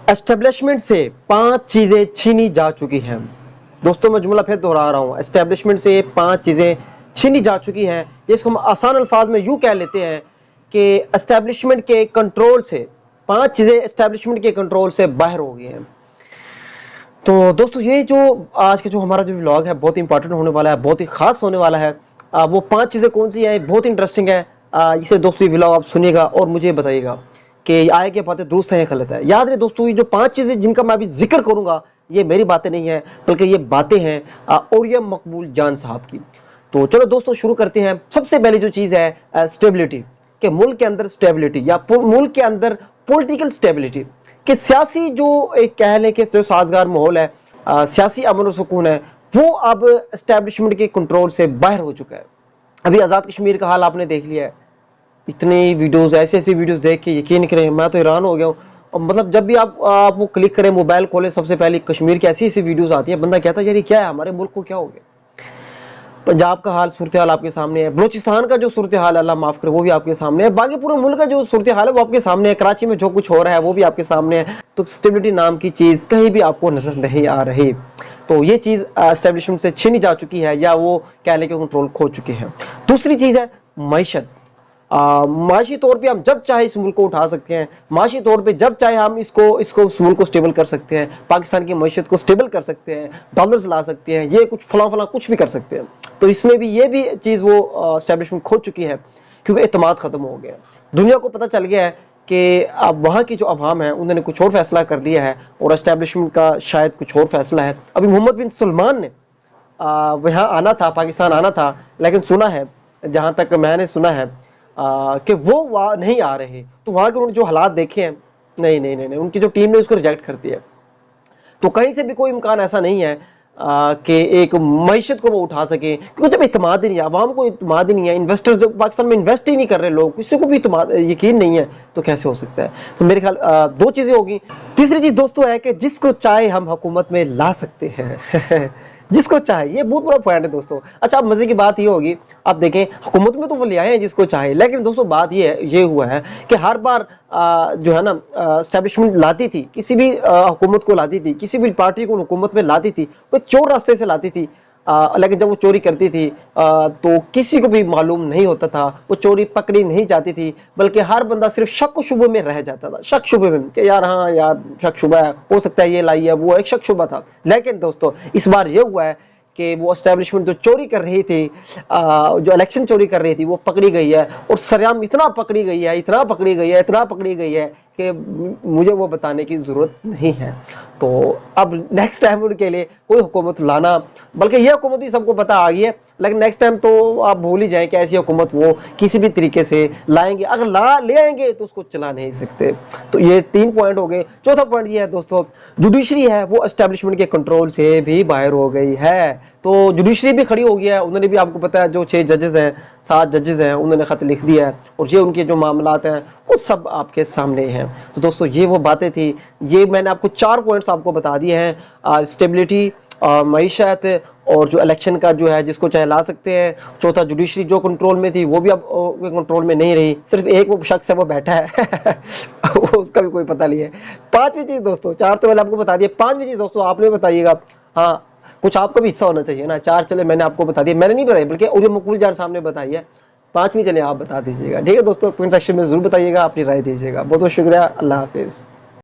Establishment से 5 चीजें छीनी जा चुकी हैं। दोस्तों मैं जुमला फिर दोहरा रहा हूँ, एस्टेब्लिशमेंट से 5 चीजें छीनी जा चुकी हैं। इसको हम आसान अल्फाज में यूँ कह लेते हैं कि एस्टेब्लिशमेंट के कंट्रोल से 5 चीजें एस्टेब्लिशमेंट के कंट्रोल से बाहर हो गई हैं। तो दोस्तों ये जो आज के जो हमारा जो व्लॉग है बहुत इंपॉर्टेंट होने वाला है, बहुत ही खास होने वाला है। वो 5 चीजें कौन सी है, बहुत इंटरेस्टिंग है। इसे दोस्तों ये व्लॉग आप सुनिएगा और मुझे बताइएगा कि आए क्या बातें दुरुस्त है या गलत है। याद रहे दोस्तों, ये जो 5 चीजें जिनका मैं अभी जिक्र करूंगा ये मेरी बातें नहीं है, बल्कि ये बातें हैं और मकबूल जान साहब की। तो चलो दोस्तों शुरू करते हैं। सबसे पहली जो चीज है स्टेबिलिटी, कि मुल्क के अंदर स्टेबिलिटी या मुल्क के अंदर पॉलिटिकल स्टेबिलिटी, कि सियासी जो एक कह लें कि जो साजगार माहौल है, सियासी अमन और सुकून है, वो अब एस्टेब्लिशमेंट के कंट्रोल से बाहर हो चुका है। अभी आज़ाद कश्मीर का हाल आपने देख लिया है। इतनी वीडियोस, ऐसी वीडियोस देख के यकीन करें मैं तो हैरान हो गया हूँ। और मतलब जब भी आप वो क्लिक करें, मोबाइल खोलें, सबसे पहले कश्मीर की ऐसी वीडियोस आती है, बंदा कहता है यार ये क्या है, हमारे मुल्क को क्या हो गया। पंजाब का हाल, सूरत हाल आपके सामने है। बलूचिस्तान का जो सूरत हाल है, अल्लाह माफ करे, वो भी आपके सामने है। बाकी पूरे मुल्क का जो सूरत हाल है वो आपके सामने है। कराची में जो कुछ हो रहा है वो भी आपके सामने है। तो स्टेबिलिटी नाम की चीज कहीं भी आपको नजर नहीं आ रही। तो ये चीज एस्टेब्लिशमेंट से छीनी जा चुकी है या वो कहने के कंट्रोल खो चुके हैं। दूसरी चीज है मईशत। माशी तौर पे हम जब चाहे इस मुल्क को उठा सकते हैं, माशी तौर पे जब चाहे हम इसको इस मुल्क को स्टेबल कर सकते हैं, पाकिस्तान की मईशत को स्टेबल कर सकते हैं, डॉलर्स ला सकते हैं, ये कुछ फला कुछ भी कर सकते हैं। तो इसमें भी ये भी चीज़ वो एस्टेब्लिशमेंट खो चुकी है, क्योंकि एतमाद ख़त्म हो गया। दुनिया को पता चल गया है कि अब वहाँ की जो अवाम है उन्होंने कुछ और फैसला कर लिया है और एस्टेब्लिशमेंट का शायद कुछ और फैसला है। अभी मोहम्मद बिन सलमान ने वहाँ आना था, पाकिस्तान आना था, लेकिन सुना है, जहाँ तक मैंने सुना है कि वो वहाँ नहीं आ रहे। तो वहाँ के उन्होंने जो हालात देखे हैं, नहीं, उनकी जो टीम ने उसको रिजेक्ट कर दिया। तो कहीं से भी कोई इम्कान ऐसा नहीं है कि एक मईशत को वो उठा सके, क्योंकि जब इत्मीद ही नहीं है, आवाम को इत्मीद ही नहीं है, इन्वेस्टर्स जो पाकिस्तान में इन्वेस्ट ही नहीं कर रहे, लोग किसी को भी यकीन नहीं है, तो कैसे हो सकता है। तो मेरे ख्याल 2 चीज़ें होगी। तीसरी चीज़ दोस्तों है कि जिसको चाहे हम हुकूमत में ला सकते हैं जिसको चाहे, ये बहुत बड़ा पॉइंट है दोस्तों। अच्छा, अब मजे की बात ये होगी, आप देखें हुकूमत में तो वो ले आए हैं जिसको चाहे, लेकिन दोस्तों बात ये हुआ है कि हर बार जो है ना एस्टेब्लिशमेंट लाती थी, किसी भी हुकूमत को लाती थी, किसी भी पार्टी को हुकूमत में लाती थी, वो चोर रास्ते से लाती थी। लेकिन जब वो चोरी करती थी तो किसी को भी मालूम नहीं होता था, वो चोरी पकड़ी नहीं जाती थी, बल्कि हर बंदा सिर्फ शक शुबे में रह जाता था, शक शुबे में कि यार हाँ यार शक शुबा है, हो सकता है ये लाई है, वो एक शक शुबा था। लेकिन दोस्तों इस बार ये हुआ है कि वो एस्टेब्लिशमेंट जो चोरी कर रही थी, जो इलेक्शन चोरी कर रही थी, वो पकड़ी गई है। और सरेआम इतना पकड़ी गई है कि मुझे वो बताने की ज़रूरत नहीं है। तो अब नेक्स्ट टाइम उनके लिए कोई हुकूमत लाना, बल्कि ये हुकूमत भी सबको पता आ गई है, लेकिन नेक्स्ट टाइम तो आप भूल ही जाएं कि ऐसी हुकूमत वो किसी भी तरीके से लाएंगे। अगर ले आएंगे तो उसको चला नहीं सकते। तो ये 3 पॉइंट हो गए। चौथा पॉइंट ये है दोस्तों, जुडिशरी है वो एस्टेब्लिशमेंट के कंट्रोल से भी बाहर हो गई है। तो जुडिशरी भी खड़ी हो गया है। उन्होंने भी, आपको पता है, जो 6 जजेस हैं, 7 जजेस हैं, उन्होंने खत लिख दिया है और ये उनके जो मामलात हैं वो सब आपके सामने हैं। तो दोस्तों ये वो बातें थी, ये मैंने आपको 4 पॉइंट्स आपको बता दिए हैं। स्टेबिलिटी, मईशत, और जो इलेक्शन का जो है जिसको चाहे ला सकते हैं। चौथा, जुडिशरी जो कंट्रोल में थी वो भी अब कंट्रोल में नहीं रही, सिर्फ एक वो शख्स है वो बैठा है उसका भी कोई पता नहीं है। 5वीं चीज़ दोस्तों, 4 तो मैंने आपको बता दिया, 5वीं चीज़ दोस्तों आपने बताइएगा। हाँ, कुछ आपका भी हिस्सा होना चाहिए ना। 4 चले मैंने आपको बता दिया, मैंने नहीं बताई, बल्कि उर्य मकबूल जान साहब ने बताई है। 5वीं चले आप बता दीजिएगा, ठीक है दोस्तों। कमेंट सेक्शन में जरूर बताइएगा, अपनी राय दीजिएगा। बहुत बहुत शुक्रिया, अल्लाह हाफिज़।